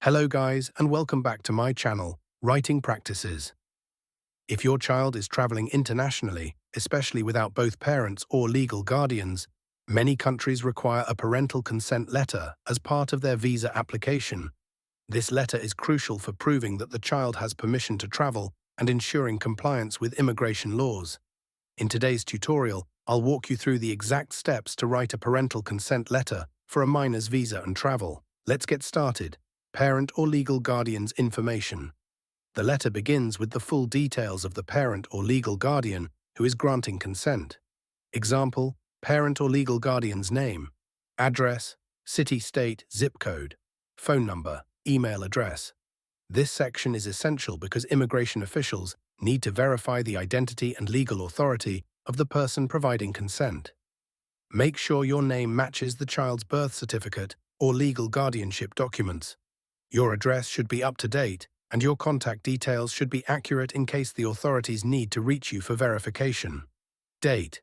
Hello guys, and welcome back to my channel, Writing Practices. If your child is traveling internationally, especially without both parents or legal guardians, many countries require a parental consent letter as part of their visa application. This letter is crucial for proving that the child has permission to travel and ensuring compliance with immigration laws. In today's tutorial, I'll walk you through the exact steps to write a parental consent letter for a minor's visa and travel. Let's get started. Parent or legal guardian's information. The letter begins with the full details of the parent or legal guardian who is granting consent. Example, parent or legal guardian's name, address, city, state, zip code, phone number, email address. This section is essential because immigration officials need to verify the identity and legal authority of the person providing consent. Make sure your name matches the child's birth certificate or legal guardianship documents. Your address should be up to date, and your contact details should be accurate in case the authorities need to reach you for verification. Date.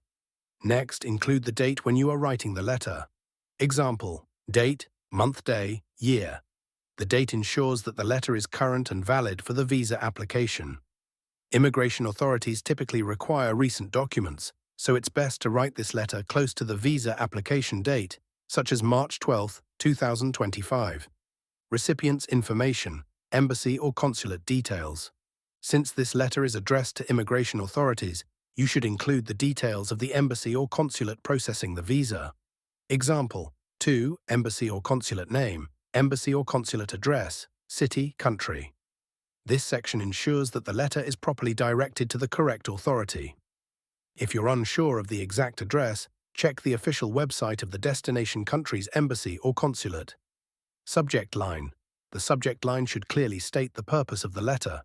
Next, include the date when you are writing the letter. Example, date, month, day, year. The date ensures that the letter is current and valid for the visa application. Immigration authorities typically require recent documents, so it's best to write this letter close to the visa application date, such as March 12, 2025. Recipient's information, embassy or consulate details. Since this letter is addressed to immigration authorities, you should include the details of the embassy or consulate processing the visa. Example, 2. Embassy or consulate name, embassy or consulate address, city, country. This section ensures that the letter is properly directed to the correct authority. If you're unsure of the exact address, check the official website of the destination country's embassy or consulate. Subject line. The subject line should clearly state the purpose of the letter.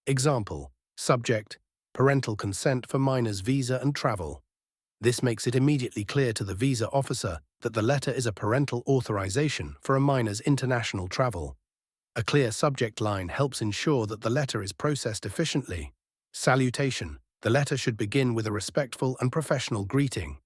Example, subject, parental consent for minor's visa and travel. This makes it immediately clear to the visa officer that the letter is a parental authorization for a minor's international travel. A clear subject line helps ensure that the letter is processed efficiently. Salutation. The letter should begin with a respectful and professional greeting.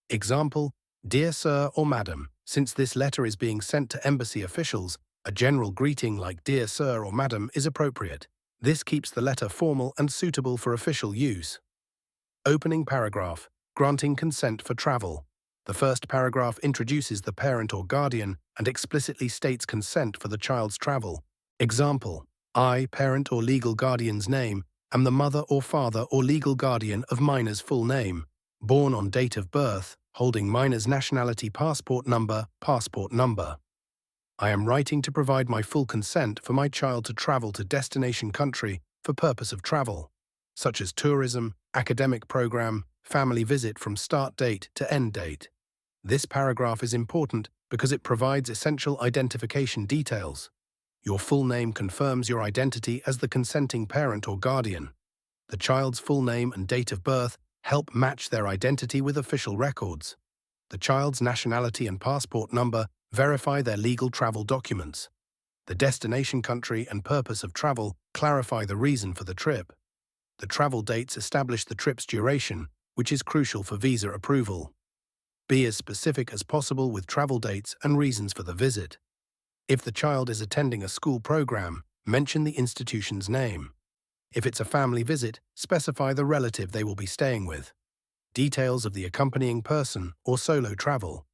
Example, Dear Sir or Madam. Since this letter is being sent to embassy officials, a general greeting like Dear Sir or Madam is appropriate. This keeps the letter formal and suitable for official use. Opening paragraph. Granting consent for travel. The first paragraph introduces the parent or guardian and explicitly states consent for the child's travel. Example, I, parent or legal guardian's name, am the mother or father or legal guardian of minor's full name, born on date of birth, holding minor's nationality passport number. I am writing to provide my full consent for my child to travel to destination country for purpose of travel, such as tourism, academic program, family visit from start date to end date. This paragraph is important because it provides essential identification details. Your full name confirms your identity as the consenting parent or guardian. The child's full name and date of birth help match their identity with official records. The child's nationality and passport number verify their legal travel documents. The destination country and purpose of travel clarify the reason for the trip. The travel dates establish the trip's duration, which is crucial for visa approval. Be as specific as possible with travel dates and reasons for the visit. If the child is attending a school program, mention the institution's name. If it's a family visit, specify the relative they will be staying with. Details of the accompanying person or solo travel.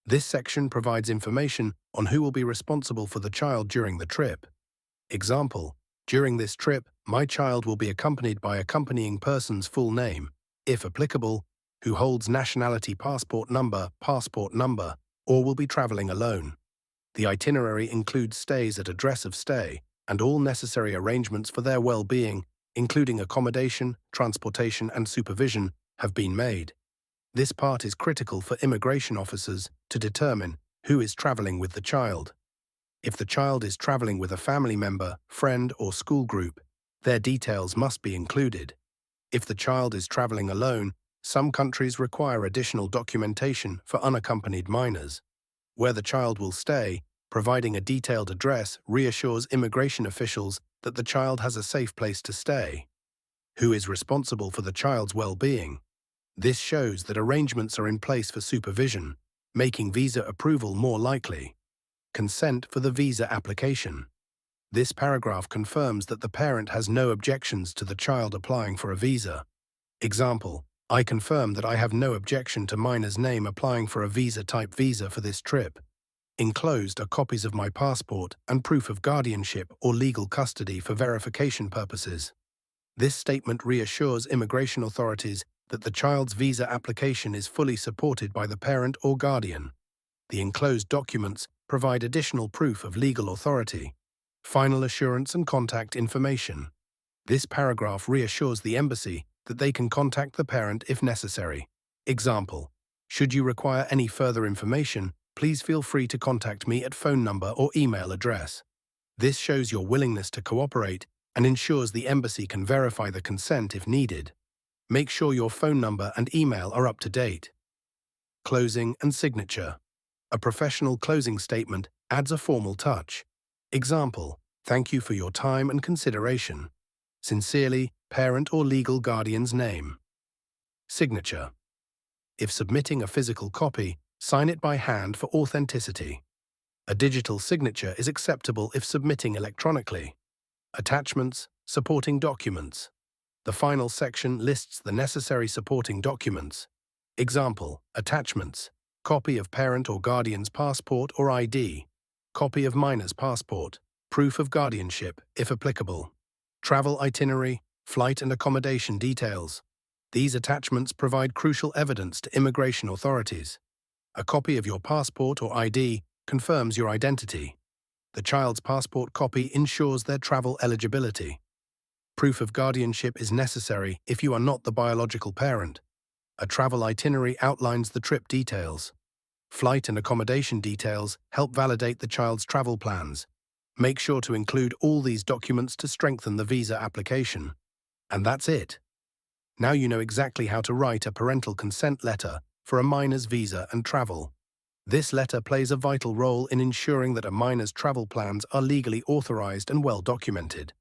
This section provides information on who will be responsible for the child during the trip. Example, during this trip, my child will be accompanied by accompanying person's full name, if applicable, who holds nationality passport number, or will be traveling alone. The itinerary includes stays at address of stay and all necessary arrangements for their well-being, including accommodation, transportation, and supervision, have been made. This part is critical for immigration officers to determine who is traveling with the child. If the child is traveling with a family member, friend, or school group, their details must be included. If the child is traveling alone, some countries require additional documentation for unaccompanied minors. Where the child will stay, providing a detailed address reassures immigration officials that the child has a safe place to stay. Who is responsible for the child's well-being? This shows that arrangements are in place for supervision, making visa approval more likely. Consent for the visa application. This paragraph confirms that the parent has no objections to the child applying for a visa. Example, I confirm that I have no objection to minor's name applying for a visa-type visa for this trip. Enclosed are copies of my passport and proof of guardianship or legal custody for verification purposes. This statement reassures immigration authorities that the child's visa application is fully supported by the parent or guardian. The enclosed documents provide additional proof of legal authority. Final assurance and contact information. This paragraph reassures the embassy that they can contact the parent if necessary. Example, should you require any further information, please feel free to contact me at phone number or email address. This shows your willingness to cooperate and ensures the embassy can verify the consent if needed. Make sure your phone number and email are up to date. Closing and signature. A professional closing statement adds a formal touch. Example, thank you for your time and consideration. Sincerely, parent or legal guardian's name. Signature. If submitting a physical copy, sign it by hand for authenticity. A digital signature is acceptable if submitting electronically. Attachments, supporting documents. The final section lists the necessary supporting documents. Example, attachments, copy of parent or guardian's passport or ID, copy of minor's passport, proof of guardianship, if applicable. Travel itinerary, flight and accommodation details. These attachments provide crucial evidence to immigration authorities. A copy of your passport or ID confirms your identity. The child's passport copy ensures their travel eligibility. Proof of guardianship is necessary if you are not the biological parent. A travel itinerary outlines the trip details. Flight and accommodation details help validate the child's travel plans. Make sure to include all these documents to strengthen the visa application. And that's it. Now you know exactly how to write a parental consent letter for a minor's visa and travel. This letter plays a vital role in ensuring that a minor's travel plans are legally authorized and well documented.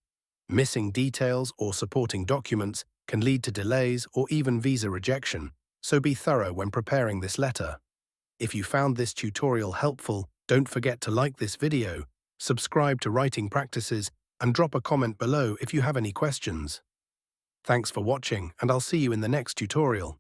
Missing details or supporting documents can lead to delays or even visa rejection, so be thorough when preparing this letter. If you found this tutorial helpful, don't forget to like this video, subscribe to Writing Practices, and drop a comment below if you have any questions. Thanks for watching, and I'll see you in the next tutorial.